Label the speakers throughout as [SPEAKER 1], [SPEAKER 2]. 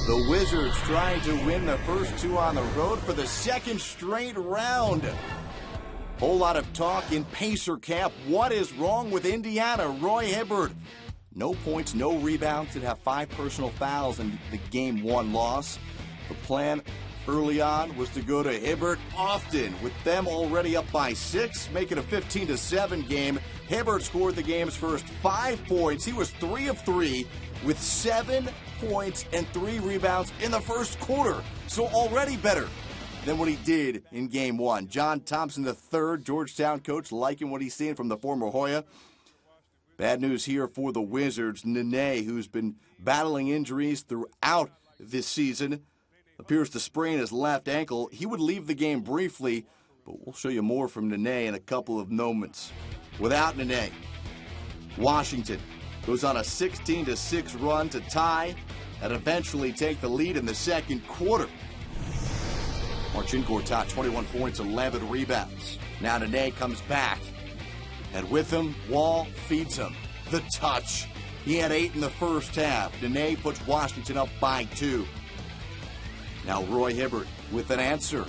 [SPEAKER 1] The Wizards trying to win the first two on the road for the second straight round. Whole lot of talk in Pacer camp. What is wrong with Indiana? Roy Hibbert. No points, no rebounds. Did have 5 personal fouls in the Game 1 loss. The plan early on was to go to Hibbert often, with them already up by 6, making a 15-7 game. Hibbert scored the game's first 5 points. He was 3 of 3 with 7 points and 3 rebounds in the first quarter. So already better than what he did in Game 1. John Thompson III, Georgetown coach, liking what he's seeing from the former Hoya. Bad news here for the Wizards. Nene, who's been battling injuries throughout this season, appears to sprain his left ankle. He would leave the game briefly, but we'll show you more from Nene in a couple of moments. Without Nene, Washington goes on a 16-6 run to tie and eventually take the lead in the second quarter. Marcin Gortat, 21 points, 11 rebounds. Now Nene comes back, and with him, Wall feeds him. The touch. He had 8 in the first half. Nene puts Washington up by 2. Now Roy Hibbert with an answer.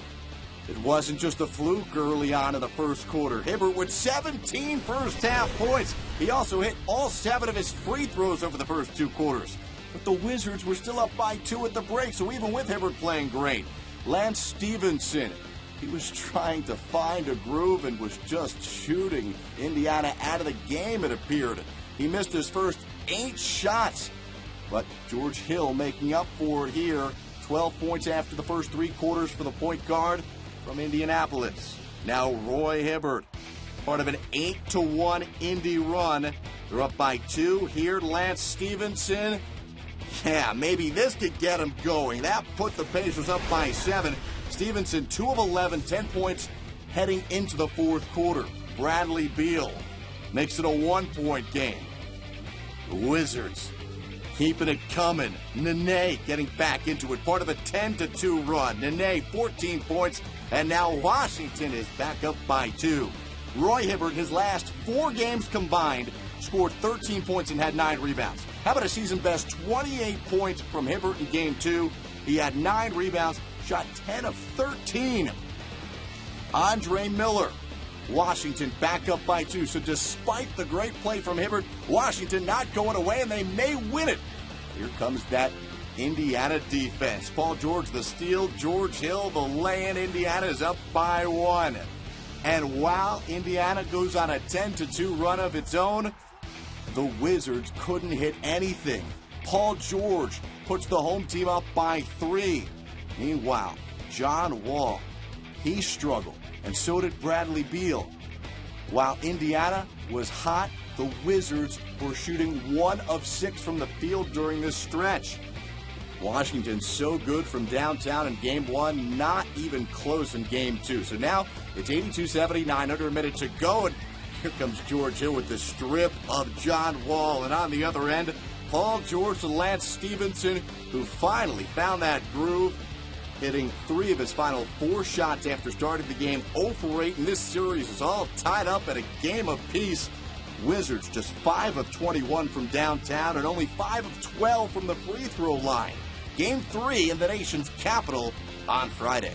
[SPEAKER 1] It wasn't just a fluke early on in the first quarter. Hibbert with 17 first-half points. He also hit all 7 of his free throws over the first 2 quarters. But the Wizards were still up by 2 at the break, so even with Hibbert playing great, Lance Stevenson, he was trying to find a groove and was just shooting Indiana out of the game, it appeared. He missed his first 8 shots, but George Hill making up for it here. 12 points after the first 3 quarters for the point guard from Indianapolis. Now Roy Hibbert, part of an 8-1 Indy run. They're up by 2. Here, Lance Stevenson. Yeah, maybe this could get him going. That put the Pacers up by 7. Stevenson, 2 of 11, 10 points heading into the fourth quarter. Bradley Beal makes it a 1-point game. The Wizards keeping it coming. Nene getting back into it. Part of a 10-2 run. Nene, 14 points. And now Washington is back up by 2. Roy Hibbert, his last 4 games combined, scored 13 points and had 9 rebounds. How about a season-best 28 points from Hibbert in Game 2? He had 9 rebounds, shot 10 of 13. Andre Miller. Washington back up by 2. So despite the great play from Hibbert, Washington not going away, and they may win it. Here comes that Indiana defense. Paul George the steal, George Hill the lay-in. Indiana is up by 1. And while Indiana goes on a 10-2 run of its own, the Wizards couldn't hit anything. Paul George puts the home team up by 3. Meanwhile, John Wall, he struggled, and so did Bradley Beal. While Indiana was hot, the Wizards were shooting 1 of 6 from the field during this stretch. Washington so good from downtown in Game 1, not even close in Game 2. So now it's 82-79, under a minute to go, and here comes George Hill with the strip of John Wall. And on the other end, Paul George and Lance Stevenson, who finally found that groove, hitting 3 of his final 4 shots after starting the game 0 for 8. And this series is all tied up at a game apiece. Wizards just 5 of 21 from downtown and only 5 of 12 from the free throw line. Game 3 in the nation's capital on Friday.